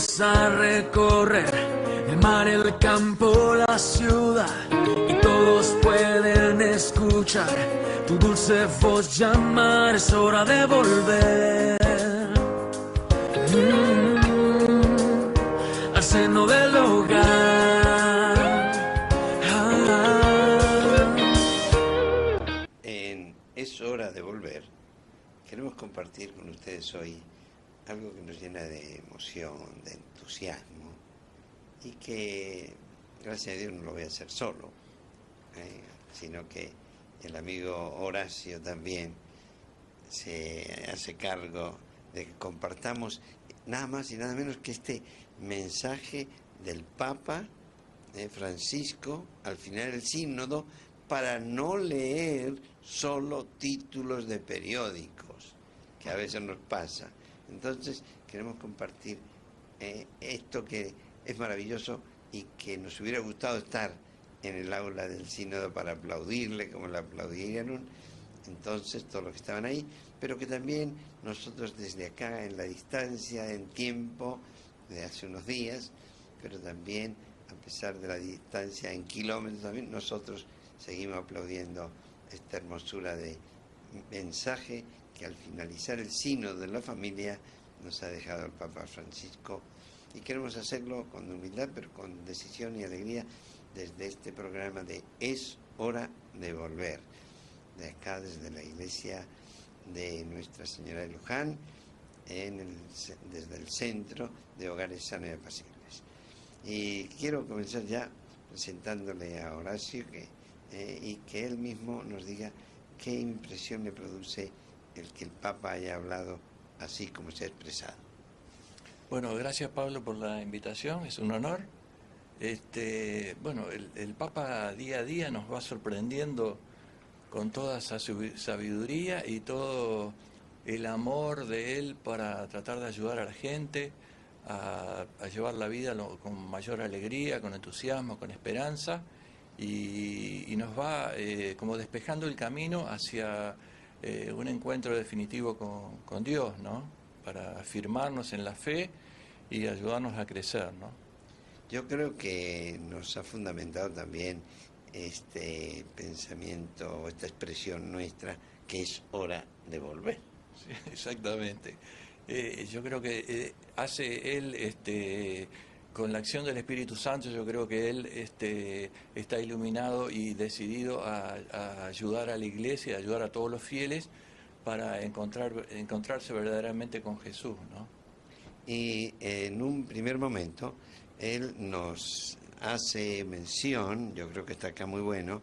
fuerza a recorrer el mar, el campo, la ciudad, y todos pueden escuchar tu dulce voz llamar. Es hora de volver al seno del hogar. Es hora de volver. Queremos compartir con ustedes hoy algo que nos llena de emoción, de entusiasmo, y que, gracias a Dios, no lo voy a hacer solo, sino que el amigo Horacio también se hace cargo de que compartamos nada más y nada menos que este mensaje del Papa Francisco al final del sínodo, para no leer solo títulos de periódicos, que a veces nos pasa. Entonces queremos compartir esto que es maravilloso y que nos hubiera gustado estar en el aula del sínodo para aplaudirle como le aplaudieron entonces todos los que estaban ahí, pero que también nosotros desde acá, en la distancia, en tiempo, de hace unos días, pero también a pesar de la distancia en kilómetros también, nosotros seguimos aplaudiendo esta hermosura de mensaje que al finalizar el sínodo de la familia nos ha dejado el Papa Francisco, y queremos hacerlo con humildad pero con decisión y alegría desde este programa de Es Hora de Volver, de acá desde la iglesia de Nuestra Señora de Luján, desde el Centro de Hogares Sanos y Apacibles. Y quiero comenzar ya presentándole a Horacio y que él mismo nos diga qué impresión le produce el que el Papa haya hablado así como se ha expresado. Bueno, gracias Pablo por la invitación, es un honor. Bueno, el Papa día a día nos va sorprendiendo con toda esa sabiduría y todo el amor de él para tratar de ayudar a la gente a llevar la vida con mayor alegría, con entusiasmo, con esperanza, y nos va como despejando el camino hacia un encuentro definitivo con Dios, ¿no? Para afirmarnos en la fe y ayudarnos a crecer, ¿no? Yo creo que nos ha fundamentado también este pensamiento, esta expresión nuestra, que es hora de volver. Sí, exactamente. Yo creo que hace él, con la acción del Espíritu Santo, yo creo que él está iluminado y decidido a ayudar a la iglesia, a ayudar a todos los fieles para encontrarse verdaderamente con Jesús, ¿no? Y en un primer momento él nos hace mención, yo creo que está acá muy bueno,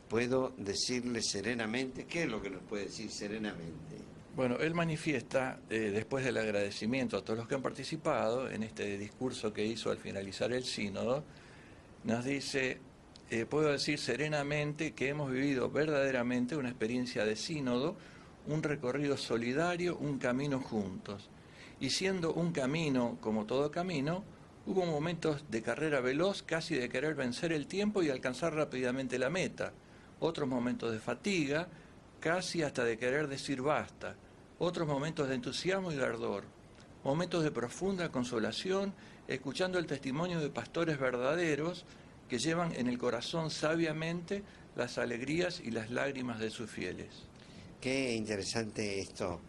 puedo decirle serenamente. ¿Qué es lo que nos puede decir serenamente? Bueno, él manifiesta, después del agradecimiento a todos los que han participado en este discurso que hizo al finalizar el sínodo, nos dice, puedo decir serenamente que hemos vivido verdaderamente una experiencia de sínodo, un recorrido solidario, un camino juntos. Y siendo un camino como todo camino, hubo momentos de carrera veloz, casi de querer vencer el tiempo y alcanzar rápidamente la meta. Otros momentos de fatiga, casi hasta de querer decir basta. Otros momentos de entusiasmo y de ardor. Momentos de profunda consolación, escuchando el testimonio de pastores verdaderos que llevan en el corazón sabiamente las alegrías y las lágrimas de sus fieles. Qué interesante esto.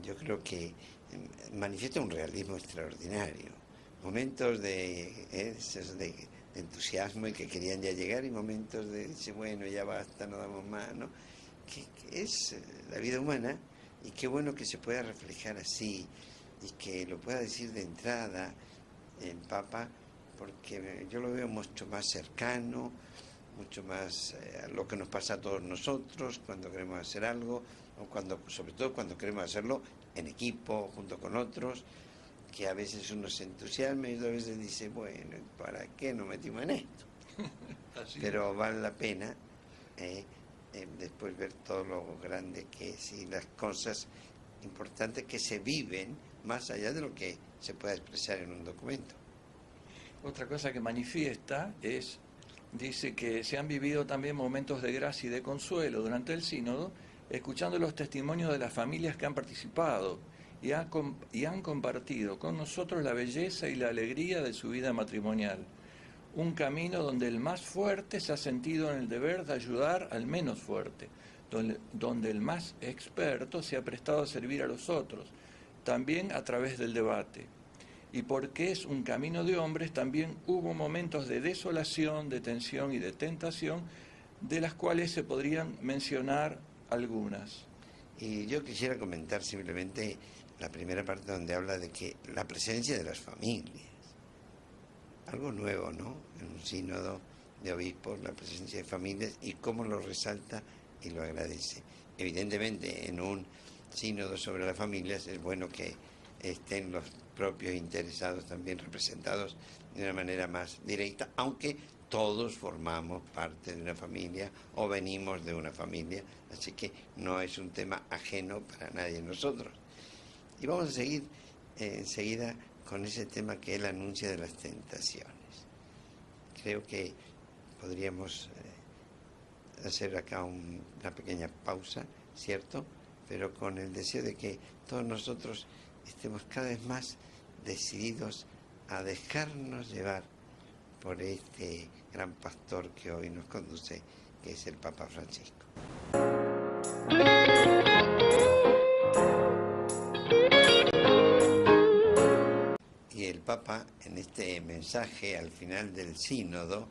Yo creo que manifiesta un realismo extraordinario. Momentos de entusiasmo y que querían ya llegar, y momentos de decir, bueno, ya basta, no damos más, ¿no? Que es la vida humana, y qué bueno que se pueda reflejar así y que lo pueda decir de entrada el Papa, porque yo lo veo mucho más cercano, mucho más a lo que nos pasa a todos nosotros cuando queremos hacer algo, o sobre todo cuando queremos hacerlo en equipo, junto con otros, que a veces uno se entusiasma y a veces dice, bueno, ¿para qué nos metimos en esto? Pero vale la pena después ver todo lo grande que es y las cosas importantes que se viven más allá de lo que se pueda expresar en un documento. Otra cosa que manifiesta dice que se han vivido también momentos de gracia y de consuelo durante el sínodo, escuchando los testimonios de las familias que han participado y han compartido con nosotros la belleza y la alegría de su vida matrimonial. Un camino donde el más fuerte se ha sentido en el deber de ayudar al menos fuerte, donde el más experto se ha prestado a servir a los otros, también a través del debate. Y porque es un camino de hombres, también hubo momentos de desolación, de tensión y de tentación, de las cuales se podrían mencionar algunas. Y yo quisiera comentar simplemente la primera parte donde habla de que la presencia de las familias, algo nuevo, ¿no? En un sínodo de obispos, la presencia de familias y cómo lo resalta y lo agradece. Evidentemente, en un sínodo sobre las familias es bueno que estén los propios interesados también representados de una manera más directa, aunque todos formamos parte de una familia o venimos de una familia, así que no es un tema ajeno para nadie de nosotros. Y vamos a seguir enseguida con ese tema que es la anuncia de las tentaciones. Creo que podríamos hacer acá una pequeña pausa, ¿cierto? Pero con el deseo de que todos nosotros estemos cada vez más decididos a dejarnos llevar por este gran pastor que hoy nos conduce, que es el Papa Francisco. Y el Papa, en este mensaje al final del sínodo,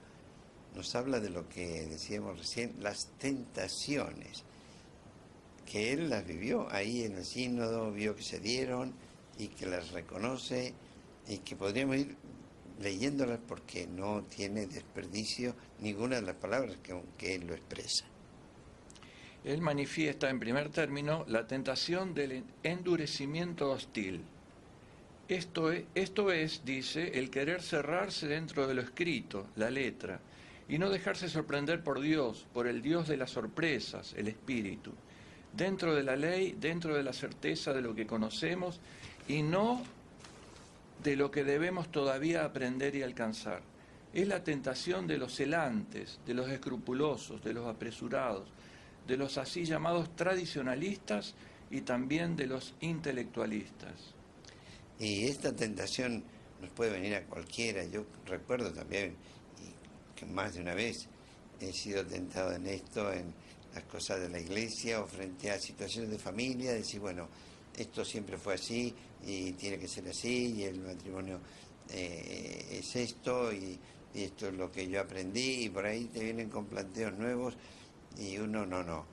nos habla de lo que decíamos recién, las tentaciones, que él las vivió ahí en el sínodo, vio que se dieron y que las reconoce y que podríamos ir leyéndolas porque no tiene desperdicio ninguna de las palabras que él lo expresa. Él manifiesta en primer término la tentación del endurecimiento hostil. Esto es, dice, el querer cerrarse dentro de lo escrito, la letra, y no dejarse sorprender por Dios, por el Dios de las sorpresas, el Espíritu, dentro de la ley, dentro de la certeza de lo que conocemos y no de lo que debemos todavía aprender y alcanzar. Es la tentación de los celantes, de los escrupulosos, de los apresurados, de los así llamados tradicionalistas y también de los intelectualistas. Y esta tentación nos puede venir a cualquiera. Yo recuerdo también que más de una vez he sido tentado en esto, en las cosas de la iglesia o frente a situaciones de familia, decir, bueno, esto siempre fue así y tiene que ser así y el matrimonio es esto y esto es lo que yo aprendí y por ahí te vienen con planteos nuevos y uno no,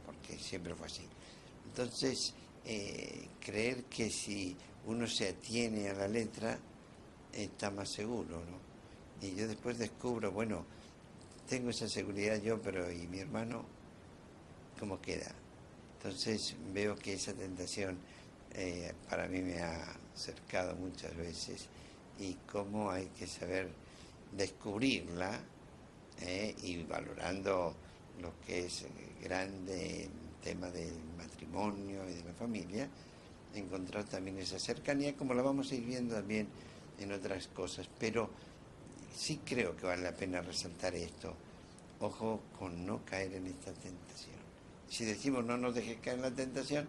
porque siempre fue así. Entonces, creer que si uno se atiene a la letra está más seguro, ¿no? Y yo después descubro, bueno, tengo esa seguridad yo, pero ¿y mi hermano cómo queda? Entonces veo que esa tentación para mí me ha acercado muchas veces y cómo hay que saber descubrirla y valorando lo que es grande el tema del matrimonio y de la familia, encontrar también esa cercanía, como la vamos a ir viendo también en otras cosas. Pero sí creo que vale la pena resaltar esto. Ojo con no caer en esta tentación. Si decimos no nos dejes caer en la tentación,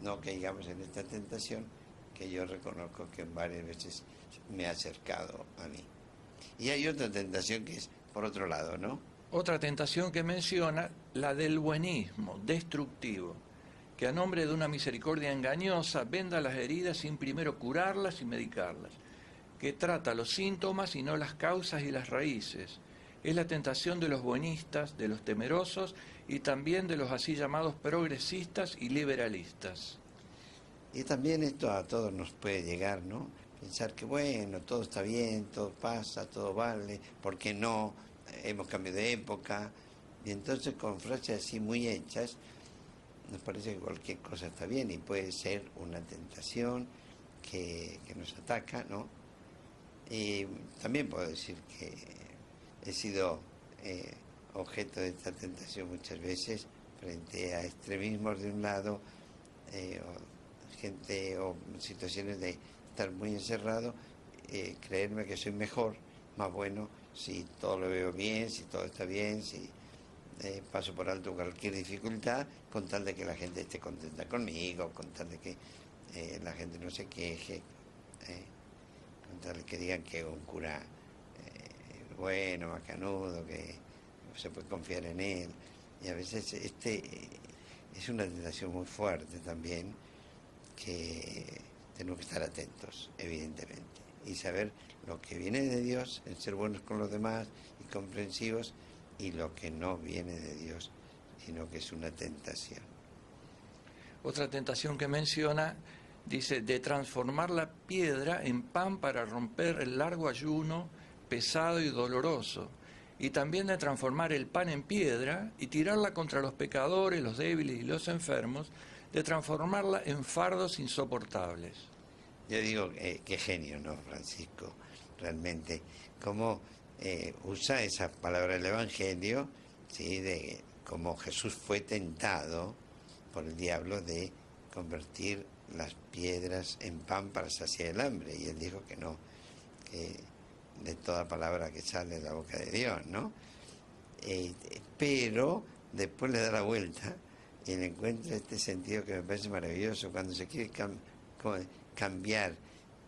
no caigamos en esta tentación que yo reconozco que varias veces me ha acercado a mí. Y hay otra tentación que es por otro lado, ¿no? Otra tentación que menciona, la del buenismo destructivo, que a nombre de una misericordia engañosa venda las heridas sin primero curarlas y medicarlas, que trata los síntomas y no las causas y las raíces. Es la tentación de los buenistas, de los temerosos y también de los así llamados progresistas y liberalistas. Y también esto a todos nos puede llegar, ¿no? Pensar que bueno, todo está bien, todo pasa, todo vale, ¿por qué no? Hemos cambiado de época. Y entonces con frases así muy hechas, nos parece que cualquier cosa está bien y puede ser una tentación que nos ataca, ¿no? Y también puedo decir que he sido objeto de esta tentación muchas veces frente a extremismos de un lado, gente o situaciones de estar muy encerrado, creerme que soy mejor, más bueno, si todo lo veo bien, si todo está bien, si paso por alto cualquier dificultad, con tal de que la gente esté contenta conmigo, con tal de que la gente no se queje, con tal que digan que un cura bueno, macanudo, que se puede confiar en él. Y a veces es una tentación muy fuerte también, que tenemos que estar atentos, evidentemente, y saber lo que viene de Dios, en ser buenos con los demás y comprensivos, y lo que no viene de Dios, sino que es una tentación. Otra tentación que menciona, dice, de transformar la piedra en pan para romper el largo ayuno pesado y doloroso, y también de transformar el pan en piedra y tirarla contra los pecadores, los débiles y los enfermos, de transformarla en fardos insoportables. Yo digo, qué genio, ¿no, Francisco? Realmente, cómo usa esa palabra del Evangelio, ¿sí? De cómo Jesús fue tentado por el diablo de convertir las piedras en pan para saciar el hambre, y él dijo que no, que de toda palabra que sale de la boca de Dios, ¿no? Pero después le da la vuelta y le encuentra este sentido que me parece maravilloso, cuando se quiere cambiar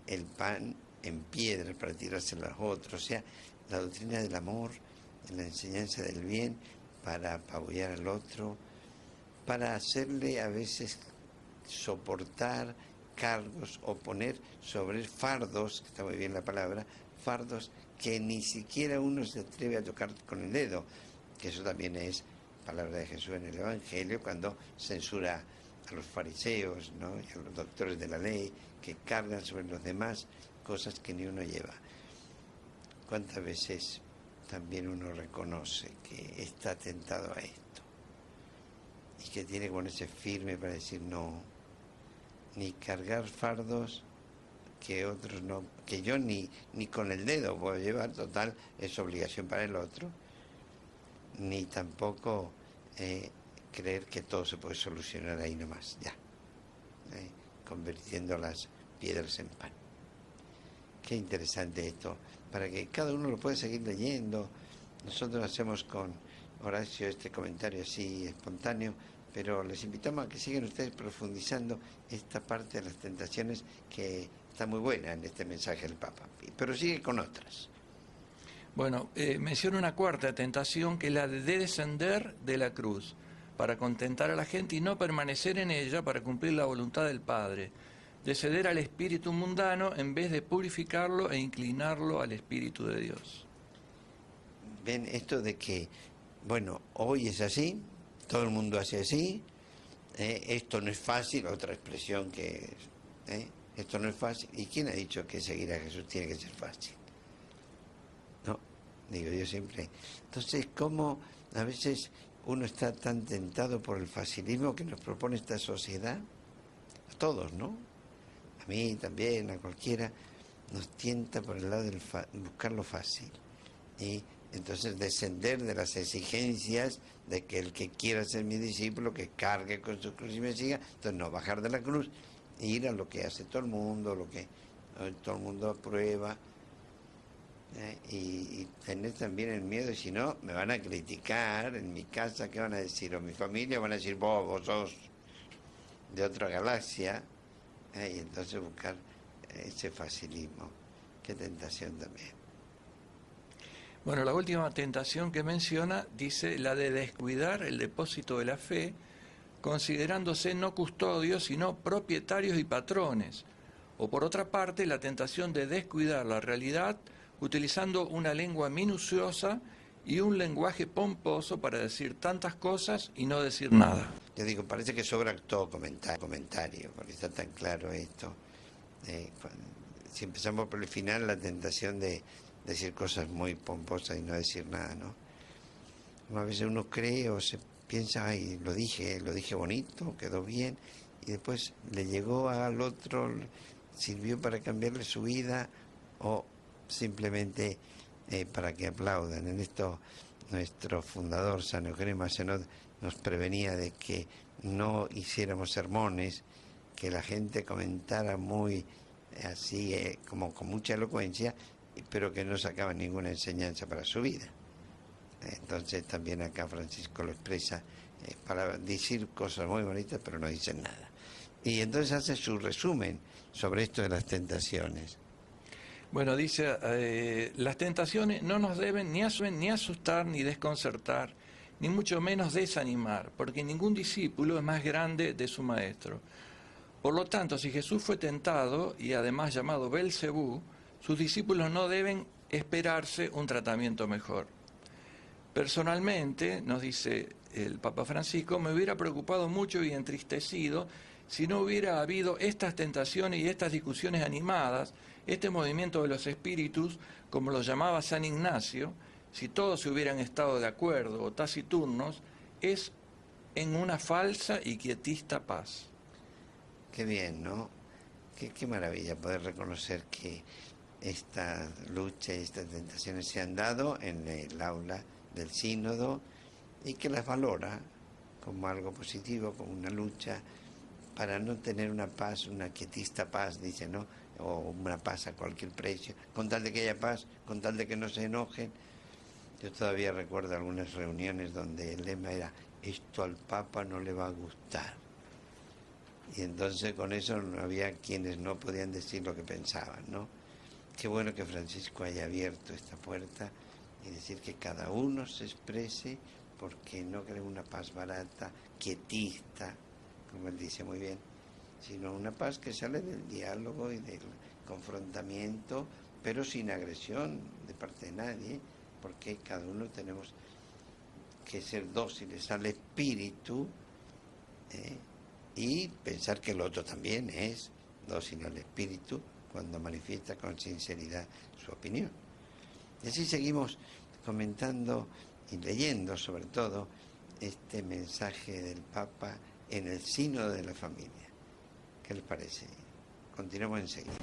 el pan en piedras para tirárselo a los otros, o sea, la doctrina del amor, la enseñanza del bien, para apabullar al otro, para hacerle a veces soportar cargos o poner sobre él fardos, que está muy bien la palabra, fardos que ni siquiera uno se atreve a tocar con el dedo, que eso también es palabra de Jesús en el Evangelio, cuando censura a los fariseos, ¿no? Y a los doctores de la ley, que cargan sobre los demás cosas que ni uno lleva. ¿Cuántas veces también uno reconoce que está tentado a esto y que tiene que ponerse firme para decir no, ni cargar fardos que otros no, que yo ni con el dedo puedo llevar, total, es obligación para el otro, ni tampoco creer que todo se puede solucionar ahí nomás, ya, convirtiendo las piedras en pan. Qué interesante esto, para que cada uno lo pueda seguir leyendo. Nosotros hacemos con Horacio este comentario así espontáneo, pero les invitamos a que sigan ustedes profundizando esta parte de las tentaciones, que está muy buena en este mensaje del Papa, pero sigue con otras. Bueno, menciona una cuarta tentación, que es la de descender de la cruz para contentar a la gente y no permanecer en ella para cumplir la voluntad del Padre, de ceder al espíritu mundano en vez de purificarlo e inclinarlo al Espíritu de Dios. Ven esto de que, bueno, hoy es así, todo el mundo hace así, esto no es fácil, otra expresión que esto no es fácil. ¿Y quién ha dicho que seguir a Jesús tiene que ser fácil? No, digo yo siempre. Entonces, ¿cómo a veces uno está tan tentado por el facilismo que nos propone esta sociedad? A todos, ¿no? A mí también, a cualquiera, nos tienta por el lado del buscar lo fácil. Y entonces descender de las exigencias de que el que quiera ser mi discípulo, que cargue con su cruz y me siga. Entonces no bajar de la cruz e ir a lo que hace todo el mundo, lo que todo el mundo aprueba, y tener también el miedo de, si no, me van a criticar en mi casa, ¿qué van a decir? O mi familia van a decir, vos sos de otra galaxia, y entonces buscar ese facilismo. Qué tentación también. Bueno, la última tentación que menciona dice la de descuidar el depósito de la fe, considerándose no custodios, sino propietarios y patrones. O por otra parte, la tentación de descuidar la realidad, utilizando una lengua minuciosa y un lenguaje pomposo para decir tantas cosas y no decir nada. Yo digo, parece que sobra todo comentario, porque está tan claro esto. Si empezamos por el final, la tentación de decir cosas muy pomposas y no decir nada, ¿no? A veces uno cree o se piensa, ay, lo dije bonito, quedó bien, y después le llegó al otro, sirvió para cambiarle su vida, o simplemente para que aplaudan. En esto nuestro fundador, San Eugenio Macenot, nos prevenía de que no hiciéramos sermones, que la gente comentara muy así, como con mucha elocuencia, pero que no sacaban ninguna enseñanza para su vida. Entonces también acá Francisco lo expresa, para decir cosas muy bonitas, pero no dicen nada. Y entonces hace su resumen sobre esto de las tentaciones. Bueno, dice, las tentaciones no nos deben ni asustar, ni desconcertar, ni mucho menos desanimar, porque ningún discípulo es más grande de su maestro. Por lo tanto, si Jesús fue tentado y además llamado Belcebú, sus discípulos no deben esperarse un tratamiento mejor. Personalmente, nos dice el Papa Francisco, me hubiera preocupado mucho y entristecido si no hubiera habido estas tentaciones y estas discusiones animadas, este movimiento de los espíritus, como lo llamaba San Ignacio, si todos se hubieran estado de acuerdo o taciturnos, es en una falsa y quietista paz. Qué bien, ¿no? Qué maravilla poder reconocer que esta lucha y estas tentaciones se han dado en el aula del sínodo y que las valora como algo positivo, como una lucha para no tener una paz, una quietista paz, dice, ¿no? O una paz a cualquier precio, con tal de que haya paz, con tal de que no se enojen. Yo todavía recuerdo algunas reuniones donde el lema era, esto al Papa no le va a gustar. Y entonces con eso había quienes no podían decir lo que pensaban, ¿no? Qué bueno que Francisco haya abierto esta puerta y decir que cada uno se exprese, porque no queremos una paz barata, quietista, como él dice muy bien, sino una paz que sale del diálogo y del confrontamiento, pero sin agresión de parte de nadie, porque cada uno tenemos que ser dóciles al espíritu y pensar que el otro también es dócil al espíritu cuando manifiesta con sinceridad su opinión. Y así seguimos comentando y leyendo sobre todo este mensaje del Papa en el sínodo de la familia. ¿Qué les parece? Continuamos enseguida.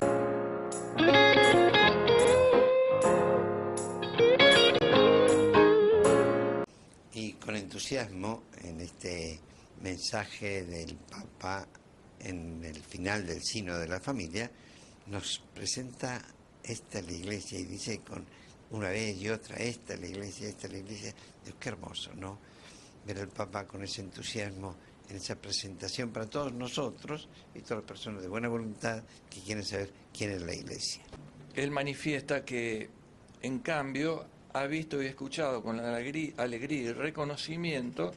Y con entusiasmo en este mensaje del Papa en el final del sínodo de la familia nos presenta esta es la iglesia y dice con una vez y otra, esta es la iglesia, esta es la iglesia. Dios, qué hermoso, ¿no? Ver al Papa con ese entusiasmo en esa presentación para todos nosotros y todas las personas de buena voluntad que quieren saber quién es la iglesia. Él manifiesta que, en cambio, ha visto y escuchado con alegría y reconocimiento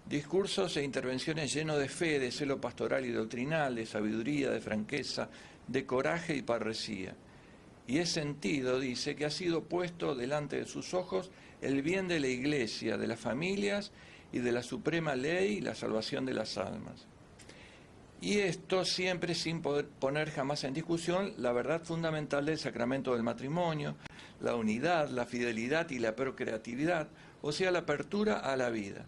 discursos e intervenciones llenos de fe, de celo pastoral y doctrinal, de sabiduría, de franqueza, de coraje y parresía. Y es sentido, dice, que ha sido puesto delante de sus ojos el bien de la Iglesia, de las familias y de la suprema ley y la salvación de las almas. Y esto siempre sin poner jamás en discusión la verdad fundamental del sacramento del matrimonio, la unidad, la fidelidad y la procreatividad, o sea, la apertura a la vida.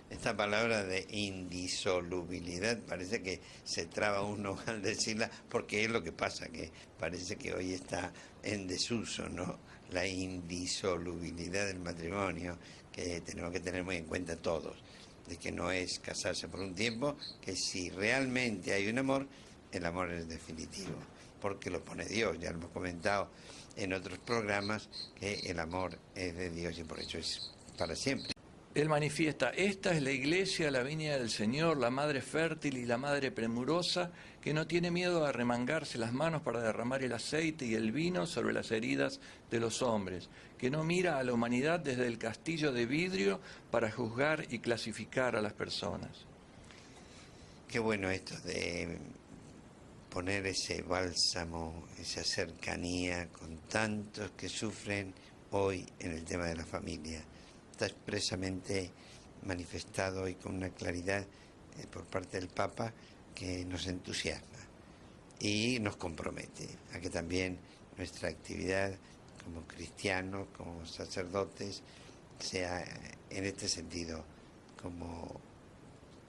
Esta palabra de indisolubilidad parece que se traba uno al decirla, porque es lo que pasa, que parece que hoy está en desuso, ¿no? La indisolubilidad del matrimonio, que tenemos que tener muy en cuenta todos, de que no es casarse por un tiempo, que si realmente hay un amor, el amor es definitivo, porque lo pone Dios, ya lo hemos comentado en otros programas, que el amor es de Dios y por eso es para siempre. Él manifiesta, esta es la iglesia, la viña del Señor, la madre fértil y la madre premurosa, que no tiene miedo a remangarse las manos para derramar el aceite y el vino sobre las heridas de los hombres, que no mira a la humanidad desde el castillo de vidrio para juzgar y clasificar a las personas. Qué bueno esto de poner ese bálsamo, esa cercanía con tantos que sufren hoy en el tema de la familia. Está expresamente manifestado y con una claridad por parte del Papa que nos entusiasma y nos compromete a que también nuestra actividad como cristianos, como sacerdotes, sea en este sentido, como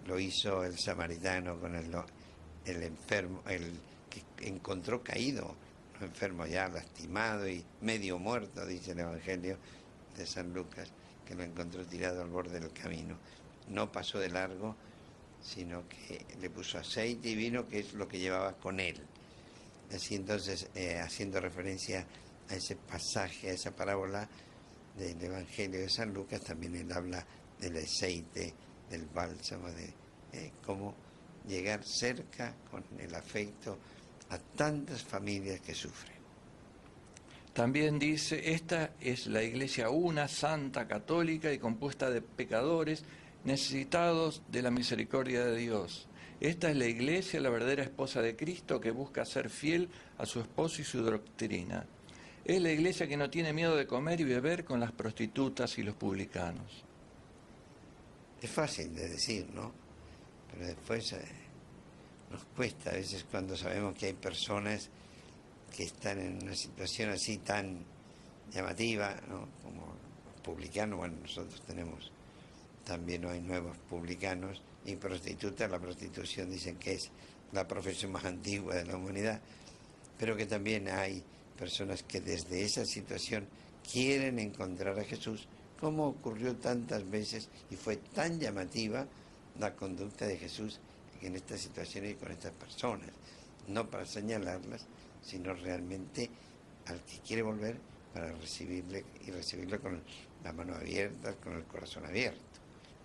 lo hizo el samaritano con el enfermo, el que encontró caído, un enfermo ya lastimado y medio muerto, dice el Evangelio de San Lucas, que lo encontró tirado al borde del camino. No pasó de largo, sino que le puso aceite y vino, que es lo que llevaba con él. Así entonces, haciendo referencia a ese pasaje, a esa parábola del Evangelio de San Lucas, también él habla del aceite, del bálsamo, de cómo llegar cerca con el afecto a tantas familias que sufren. También dice, esta es la Iglesia una, santa, católica y compuesta de pecadores necesitados de la misericordia de Dios. Esta es la Iglesia, la verdadera esposa de Cristo, que busca ser fiel a su esposo y su doctrina. Es la Iglesia que no tiene miedo de comer y beber con las prostitutas y los publicanos. Es fácil de decir, ¿no? Pero después nos cuesta a veces cuando sabemos que hay personas que están en una situación así tan llamativa, ¿no? Como los publicanos. Bueno, nosotros tenemos también hoy nuevos publicanos y prostitutas. La prostitución dicen que es la profesión más antigua de la humanidad, pero que también hay personas que desde esa situación quieren encontrar a Jesús, como ocurrió tantas veces y fue tan llamativa la conducta de Jesús en estas situaciones y con estas personas, no para señalarlas, sino realmente al que quiere volver para recibirle y recibirlo con la mano abierta, con el corazón abierto.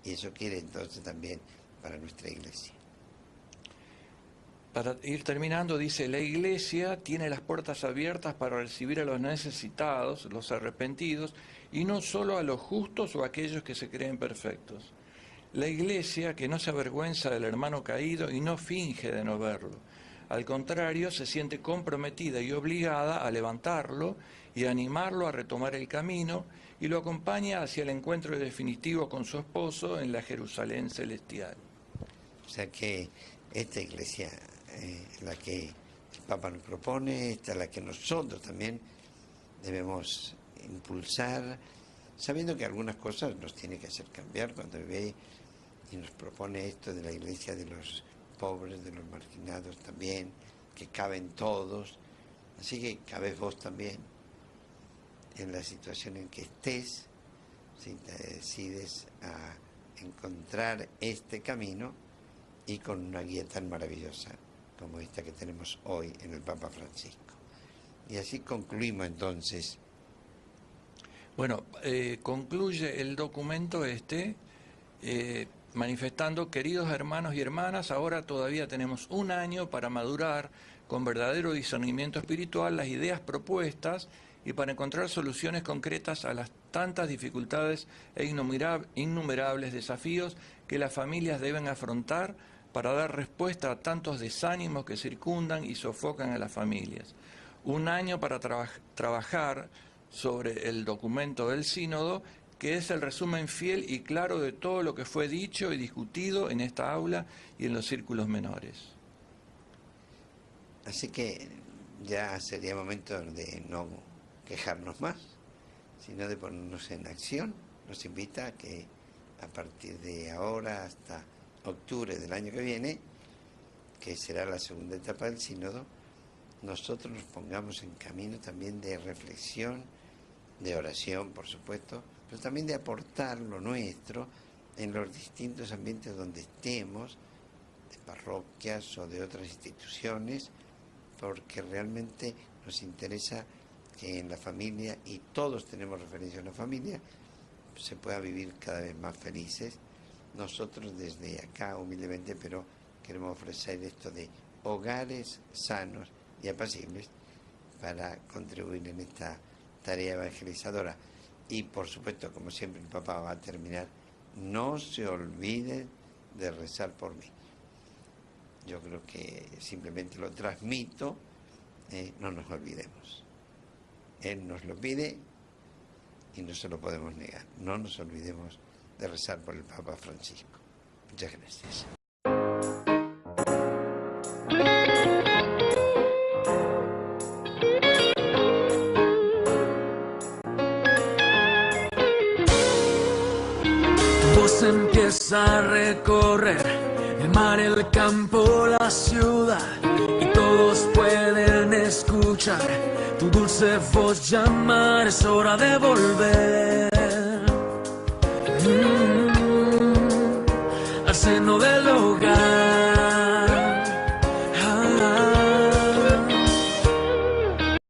Y eso quiere entonces también para nuestra Iglesia. Para ir terminando, dice, la Iglesia tiene las puertas abiertas para recibir a los necesitados, los arrepentidos, y no solo a los justos o a aquellos que se creen perfectos. La Iglesia que no se avergüenza del hermano caído y no finge de no verlo. Al contrario, se siente comprometida y obligada a levantarlo y a animarlo a retomar el camino, y lo acompaña hacia el encuentro definitivo con su esposo en la Jerusalén celestial. O sea que esta Iglesia, la que el Papa nos propone, esta es la que nosotros también debemos impulsar, sabiendo que algunas cosas nos tiene que hacer cambiar cuando ve y nos propone esto de la Iglesia de los pobres, de los marginados también, que caben todos, así que cabes vos también en la situación en que estés, si te decides a encontrar este camino y con una guía tan maravillosa como esta que tenemos hoy en el Papa Francisco. Y así concluimos entonces. Bueno, concluye el documento manifestando, queridos hermanos y hermanas, ahora todavía tenemos un año para madurar con verdadero discernimiento espiritual las ideas propuestas y para encontrar soluciones concretas a las tantas dificultades e innumerables desafíos que las familias deben afrontar para dar respuesta a tantos desánimos que circundan y sofocan a las familias. Un año para trabajar sobre el documento del sínodo, que es el resumen fiel y claro de todo lo que fue dicho y discutido en esta aula y en los círculos menores. Así que ya sería momento de no quejarnos más, sino de ponernos en acción. Nos invita a que a partir de ahora hasta octubre del año que viene, que será la segunda etapa del sínodo, nosotros nos pongamos en camino también de reflexión, de oración, por supuesto, pero también de aportar lo nuestro en los distintos ambientes donde estemos, de parroquias o de otras instituciones, porque realmente nos interesa que en la familia, y todos tenemos referencia a la familia, se pueda vivir cada vez más felices. Nosotros desde acá, humildemente, pero queremos ofrecer esto de hogares sanos y apacibles para contribuir en esta tarea evangelizadora. Y por supuesto, como siempre el Papa va a terminar, no se olviden de rezar por mí. Yo creo que simplemente lo transmito, no nos olvidemos. Él nos lo pide y no se lo podemos negar. No nos olvidemos de rezar por el Papa Francisco. Muchas gracias. Tu voz empieza a recorrer el mar, el campo, la ciudad, y todos pueden escuchar tu dulce voz llamar. Es hora de volver.